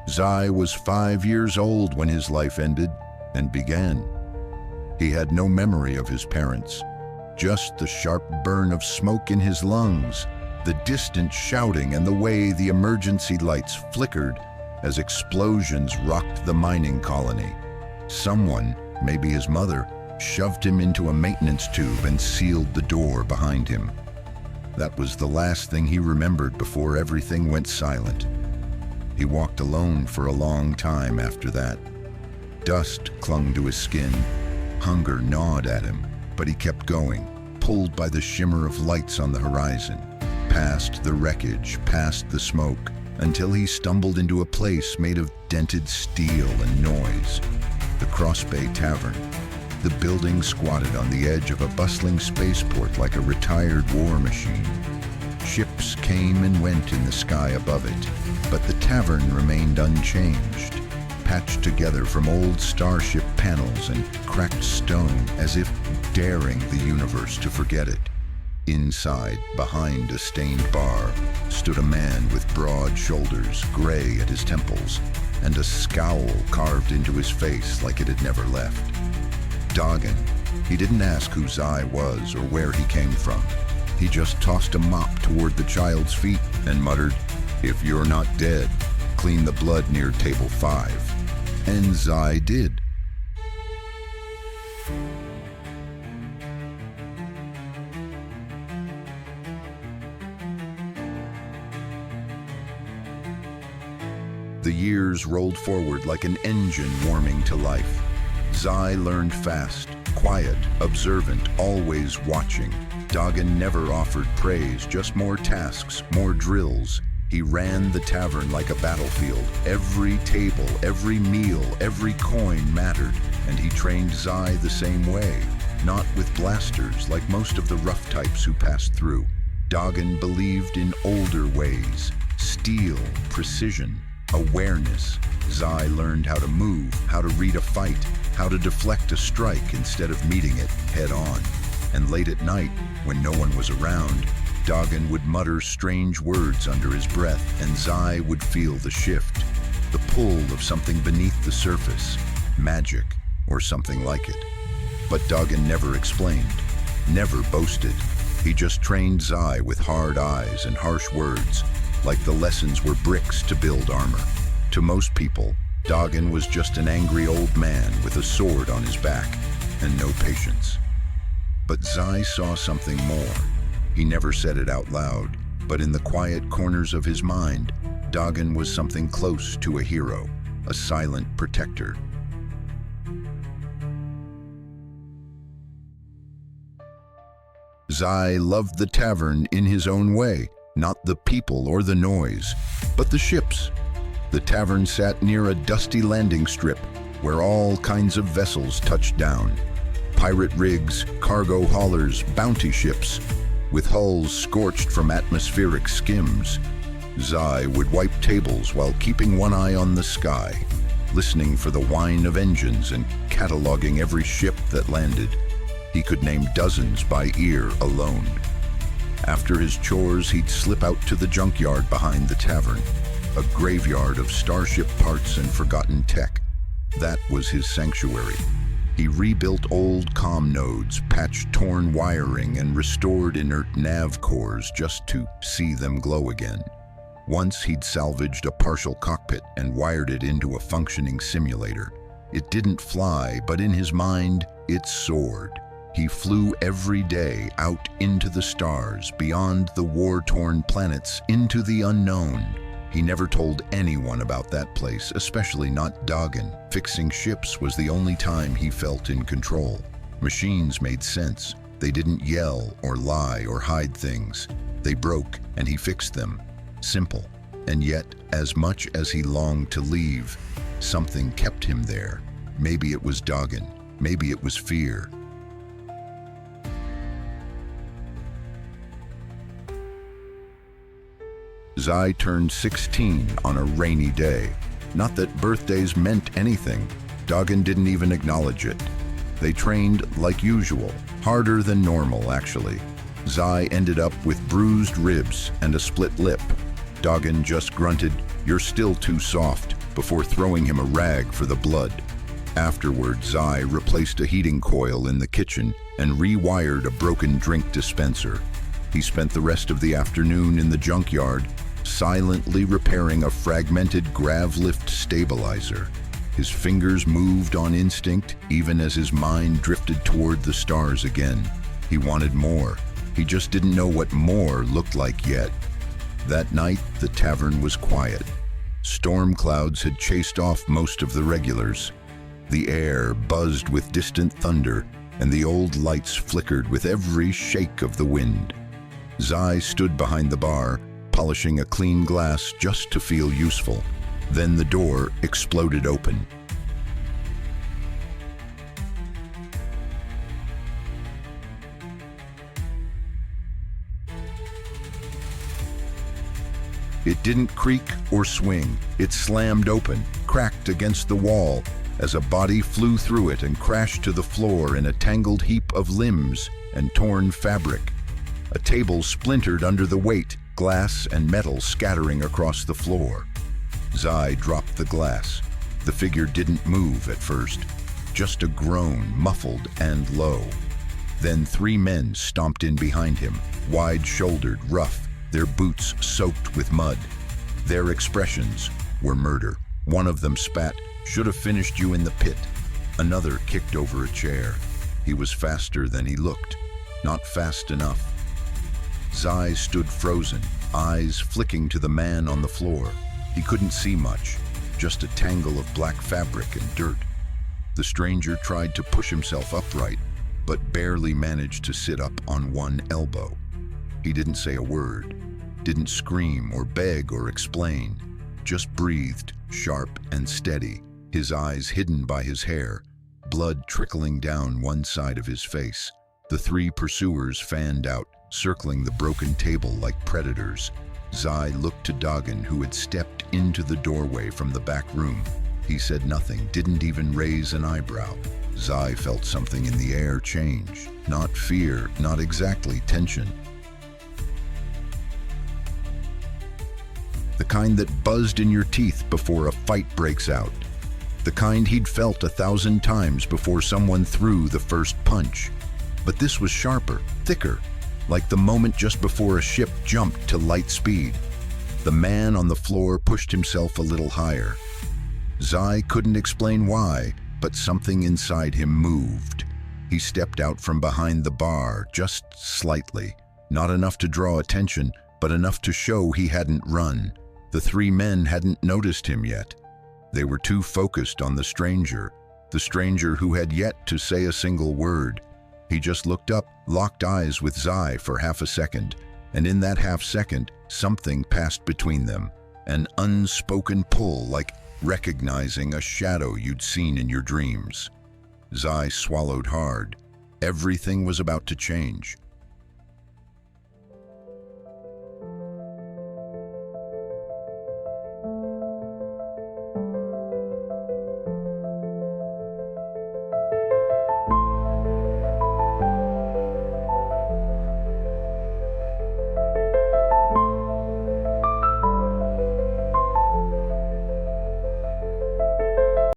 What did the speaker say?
Zai was 5 years old when his life ended and began. He had no memory of his parents, just the sharp burn of smoke in his lungs, the distant shouting, and the way the emergency lights flickered as explosions rocked the mining colony. Someone, maybe his mother, shoved him into a maintenance tube and sealed the door behind him. That was the last thing he remembered before everything went silent. He walked alone for a long time after that. Dust clung to his skin. Hunger gnawed at him, but he kept going, pulled by the shimmer of lights on the horizon, past the wreckage, past the smoke, until he stumbled into a place made of dented steel and noise. The Crossbay Tavern. The building squatted on the edge of a bustling spaceport like a retired war machine. Ships came and went in the sky above it, but the tavern remained unchanged, patched together from old starship panels and cracked stone as if daring the universe to forget it. Inside, behind a stained bar, stood a man with broad shoulders, gray at his temples, and a scowl carved into his face like it had never left. Doggin. He didn't ask who Zai was or where he came from. He just tossed a mop toward the child's feet and muttered, "If you're not dead, clean the blood near table 5. And Zai did. The years rolled forward like an engine warming to life. Zai learned fast, quiet, observant, always watching. Doggin never offered praise, just more tasks, more drills. He ran the tavern like a battlefield. Every table, every meal, every coin mattered, and he trained Zai the same way, not with blasters like most of the rough types who passed through. Doggin believed in older ways, steel, precision, awareness. Zai learned how to move, how to read a fight, how to deflect a strike instead of meeting it head on. And late at night, when no one was around, Doggin would mutter strange words under his breath, and Zai would feel the shift, the pull of something beneath the surface, magic or something like it. But Doggin never explained, never boasted. He just trained Zai with hard eyes and harsh words, like the lessons were bricks to build armor. To most people, Doggin was just an angry old man with a sword on his back and no patience. But Zai saw something more. He never said it out loud, but in the quiet corners of his mind, Doggin was something close to a hero, a silent protector. Zai loved the tavern in his own way, not the people or the noise, but the ships. The tavern sat near a dusty landing strip where all kinds of vessels touched down. Pirate rigs, cargo haulers, bounty ships, with hulls scorched from atmospheric skims. Zai would wipe tables while keeping one eye on the sky, listening for the whine of engines and cataloging every ship that landed. He could name dozens by ear alone. After his chores, he'd slip out to the junkyard behind the tavern, a graveyard of starship parts and forgotten tech. That was his sanctuary. He rebuilt old comm nodes, patched torn wiring, and restored inert nav cores just to see them glow again. Once he'd salvaged a partial cockpit and wired it into a functioning simulator. It didn't fly, but in his mind, it soared. He flew every day out into the stars, beyond the war-torn planets, into the unknown. He never told anyone about that place, especially not Doggin. Fixing ships was the only time he felt in control. Machines made sense. They didn't yell or lie or hide things. They broke, and he fixed them. Simple. And yet, as much as he longed to leave, something kept him there. Maybe it was Doggin. Maybe it was fear. Zai turned 16 on a rainy day. Not that birthdays meant anything. Doggin didn't even acknowledge it. They trained like usual, harder than normal actually. Zai ended up with bruised ribs and a split lip. Doggin just grunted, "You're still too soft," before throwing him a rag for the blood. Afterward, Zai replaced a heating coil in the kitchen and rewired a broken drink dispenser. He spent the rest of the afternoon in the junkyard, silently repairing a fragmented grav lift stabilizer. His fingers moved on instinct, even as his mind drifted toward the stars again. He wanted more. He just didn't know what more looked like yet. That night, the tavern was quiet. Storm clouds had chased off most of the regulars. The air buzzed with distant thunder, and the old lights flickered with every shake of the wind. Zai stood behind the bar, polishing a clean glass just to feel useful. Then the door exploded open. It didn't creak or swing. It slammed open, cracked against the wall, as a body flew through it and crashed to the floor in a tangled heap of limbs and torn fabric. A table splintered under the weight, glass and metal scattering across the floor. Zai dropped the glass. The figure didn't move at first, just a groan, muffled and low. Then 3 men stomped in behind him, wide-shouldered, rough, their boots soaked with mud. Their expressions were murder. One of them spat, "Should have finished you in the pit." Another kicked over a chair. He was faster than he looked, not fast enough. Zai stood frozen, eyes flicking to the man on the floor. He couldn't see much, just a tangle of black fabric and dirt. The stranger tried to push himself upright, but barely managed to sit up on one elbow. He didn't say a word, didn't scream or beg or explain, just breathed, sharp and steady, his eyes hidden by his hair, blood trickling down one side of his face. The 3 pursuers fanned out, circling the broken table like predators. Zai looked to Doggin, who had stepped into the doorway from the back room. He said nothing, didn't even raise an eyebrow. Zai felt something in the air change. Not fear, not exactly tension. The kind that buzzed in your teeth before a fight breaks out. The kind he'd felt 1,000 times before someone threw the first punch. But this was sharper, thicker, like the moment just before a ship jumped to light speed. The man on the floor pushed himself a little higher. Zai couldn't explain why, but something inside him moved. He stepped out from behind the bar, just slightly. Not enough to draw attention, but enough to show he hadn't run. The 3 men hadn't noticed him yet. They were too focused on the stranger who had yet to say a single word. He just looked up, locked eyes with Zai for half a second, and in that half second, something passed between them. An unspoken pull, like recognizing a shadow you'd seen in your dreams. Zai swallowed hard. Everything was about to change.